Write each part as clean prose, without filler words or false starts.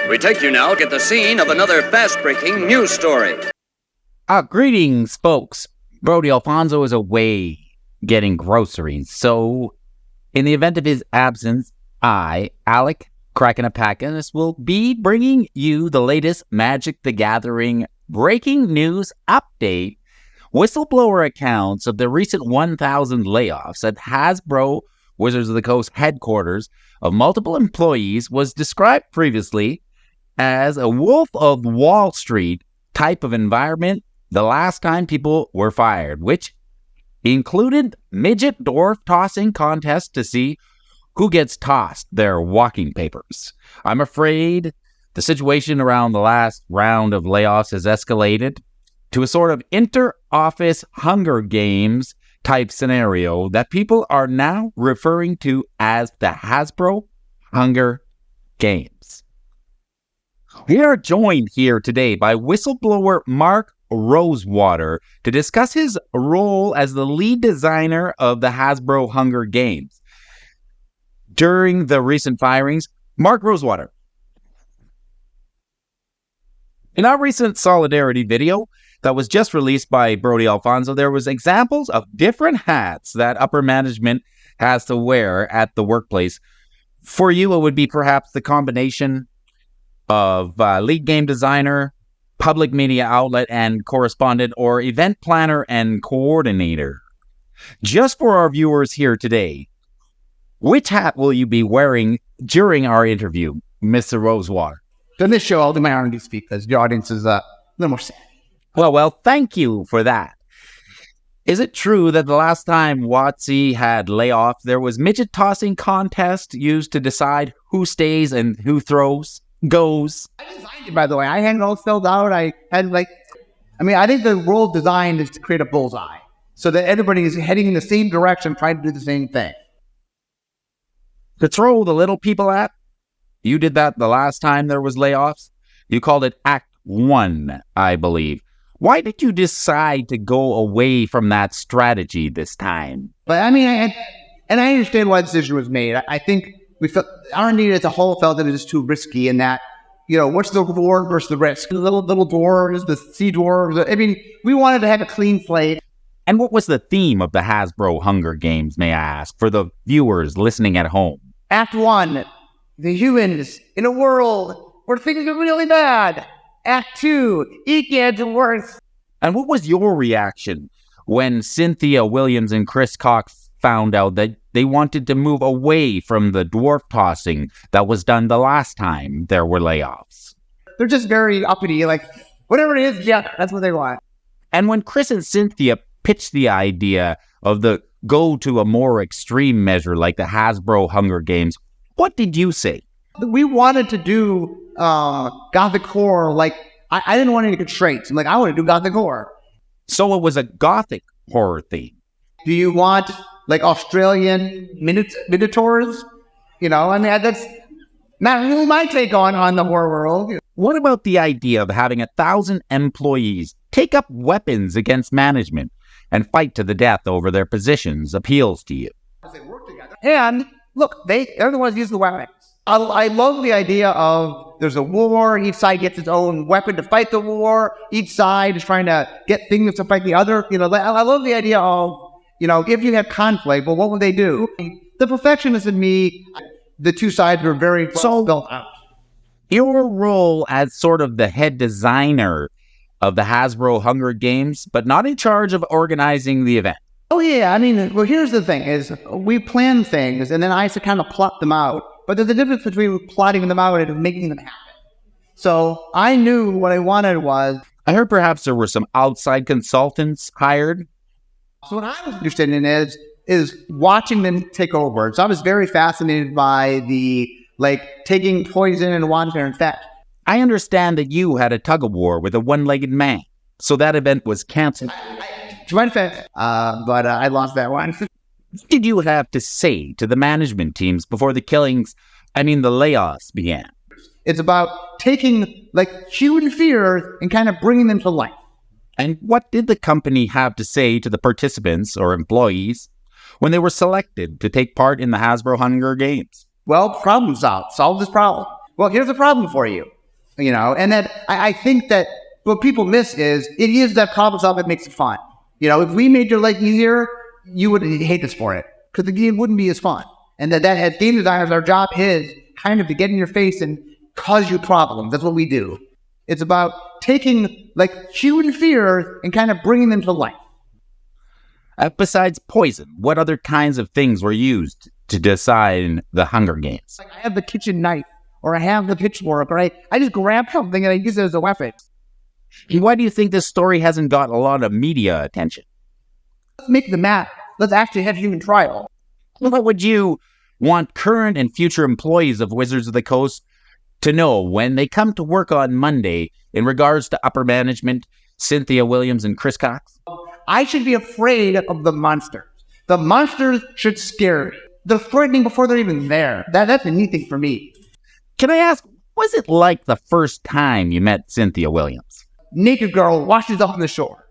We take you now at the scene of another fast-breaking news story. Greetings, folks. Brody Alfonso is away getting groceries, so in the event of his absence, I, Alec, cracking a pack in this, will be bringing you the latest Magic the Gathering breaking news update. Whistleblower accounts of the recent 1,000 layoffs at Hasbro Wizards of the Coast headquarters of multiple employees was described previously as a Wolf of Wall Street type of environment the last time people were fired, which included midget dwarf tossing contests to see who gets tossed their walking papers. I'm afraid the situation around the last round of layoffs has escalated to a sort of inter-office Hunger Games type scenario that people are now referring to as the Hasbro Hunger Games. We are joined here today by whistleblower Mark Rosewater to discuss his role as the lead designer of the Hasbro Hunger Games. During the recent firings, Mark Rosewater. In our recent solidarity video that was just released by Brody Alfonso, there was examples of different hats that upper management has to wear at the workplace. For you, it would be perhaps the combination of lead game designer, public media outlet and correspondent, or event planner and coordinator. Just for our viewers here today, which hat will you be wearing during our interview, Mr. Rosewater? In this show, I'll do my R&D speak because the audience is a little more savvy. Well, thank you for that. Is it true that the last time WotC had layoffs, there was midget tossing contest used to decide who stays and who goes? I designed it, by the way. I had it all spelled out. I think the role of design is to create a bullseye so that everybody is heading in the same direction, trying to do the same thing. To throw the little people at? You did that the last time there was layoffs? You called it Act 1, I believe. Why did you decide to go away from that strategy this time? But I understand why the decision was made. I think we felt R&D as a whole felt that it was too risky, and that, what's the reward versus the risk? The little dwarves, the sea dwarves. We wanted to have a clean slate. And what was the theme of the Hasbro Hunger Games, may I ask, for the viewers listening at home? Act 1, the humans in a world where things are really bad. Act 2, it gets worse. And what was your reaction when Cynthia Williams and Chris Cox found out that they wanted to move away from the dwarf tossing that was done the last time there were layoffs? They're just very uppity, like, whatever it is, yeah, that's what they want. And when Chris and Cynthia pitched the idea of the go to a more extreme measure like the Hasbro Hunger Games, what did you say? We wanted to do Gothic horror, like, I didn't want any constraints. I want to do Gothic horror. So it was a Gothic horror theme. Do you want, like, Australian minotaurs? That's not really my take on the horror world. What about the idea of having 1,000 employees take up weapons against management and fight to the death over their positions appeals to you? They work together. And, look, they're the ones who use the weapons. I love the idea of there's a war, each side gets its own weapon to fight the war, each side is trying to get things to fight the other. I love the idea of, if you have conflict, well, what would they do? The perfectionist in me, the two sides were very well built out. Your role as sort of the head designer of the Hasbro Hunger Games, but not in charge of organizing the event. Oh, yeah. Here's the thing, is we plan things, and then I have to kind of plot them out. But there's a difference between plotting them out and making them happen. So I knew what I wanted was... I heard perhaps there were some outside consultants hired. So what I was interested in is watching them take over. So I was very fascinated by the, taking poison and watching their infect. I understand that you had a tug-of-war with a one-legged man. So that event was canceled. But I lost that one. What did you have to say to the management teams before the layoffs began? It's about taking, human fear and kind of bringing them to life. And what did the company have to say to the participants or employees when they were selected to take part in the Hasbro Hunger Games? Well, problem solved. Solve this problem. Well, here's a problem for you. And then I think that what people miss is it is that problem solving that makes it fun. If we made your life easier, you would hate us for it because the game wouldn't be as fun. And that as game designers, our job is kind of to get in your face and cause you problems. That's what we do. It's about taking human fear and kind of bringing them to life. Besides poison, what other kinds of things were used to design the Hunger Games? I have the kitchen knife, or I have the pitchfork, or I just grab something and I use it as a weapon. Why do you think this story hasn't got a lot of media attention? Let's make the map. Let's actually have human trial. What would you want current and future employees of Wizards of the Coast to know when they come to work on Monday in regards to upper management, Cynthia Williams and Chris Cox? I should be afraid of the monsters. The monsters should scare me. They're threatening before they're even there. That's a neat thing for me. Can I ask, was it like the first time you met Cynthia Williams? Naked girl washes up on the shore.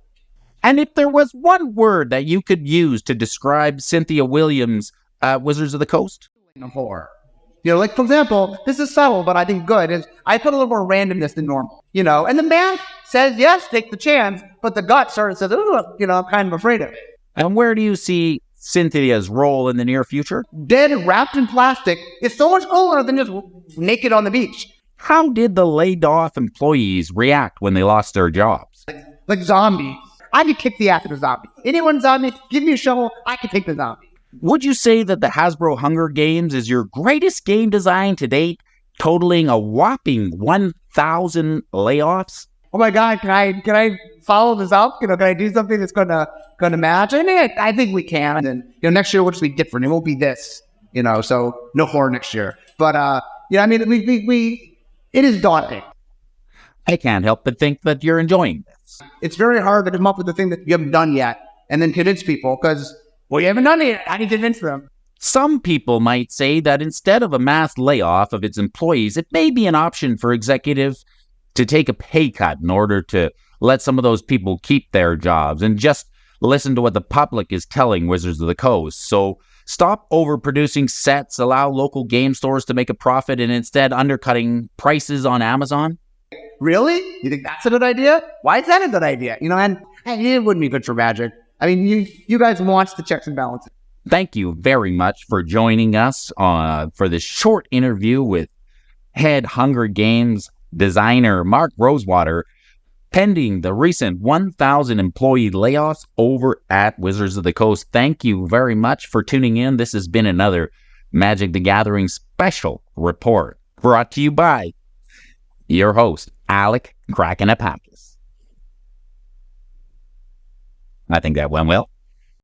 And if there was one word that you could use to describe Cynthia Williams' Wizards of the Coast? Horror. For example, this is subtle, but I think good, is I put a little more randomness than normal. And the math says, yes, take the chance, but the gut sort of says, I'm kind of afraid of it. And where do you see Cynthia's role in the near future? Dead, wrapped in plastic, is so much cooler than just naked on the beach. How did the laid-off employees react when they lost their jobs? Like zombies. I could kick the ass of a zombie. Anyone zombie, give me a shovel, I can take the zombie. Would you say that the Hasbro Hunger Games is your greatest game design to date, totaling a whopping 1,000 layoffs? Oh my God, can I follow this up? Can I do something that's gonna match? I think we can. And next year will just be different. It won't be this. So no horror next year. But it is daunting. I can't help but think that you're enjoying this. It's very hard to come up with the thing that you haven't done yet and then convince people because, you haven't done it yet. I need to convince them. Some people might say that instead of a mass layoff of its employees, it may be an option for executives to take a pay cut in order to let some of those people keep their jobs and just listen to what the public is telling Wizards of the Coast. So stop overproducing sets, allow local game stores to make a profit, and instead undercutting prices on Amazon. Really? You think that's a good idea? Why is that a good idea? And it wouldn't be good for Magic. You guys want the checks and balances. Thank you very much for joining us for this short interview with head Hunger Games designer Mark Rosewater, pending the recent 1,000 employee layoffs over at Wizards of the Coast. Thank you very much for tuning in. This has been another Magic the Gathering special report brought to you by your host, Alec Krakenapakis. I think that went well.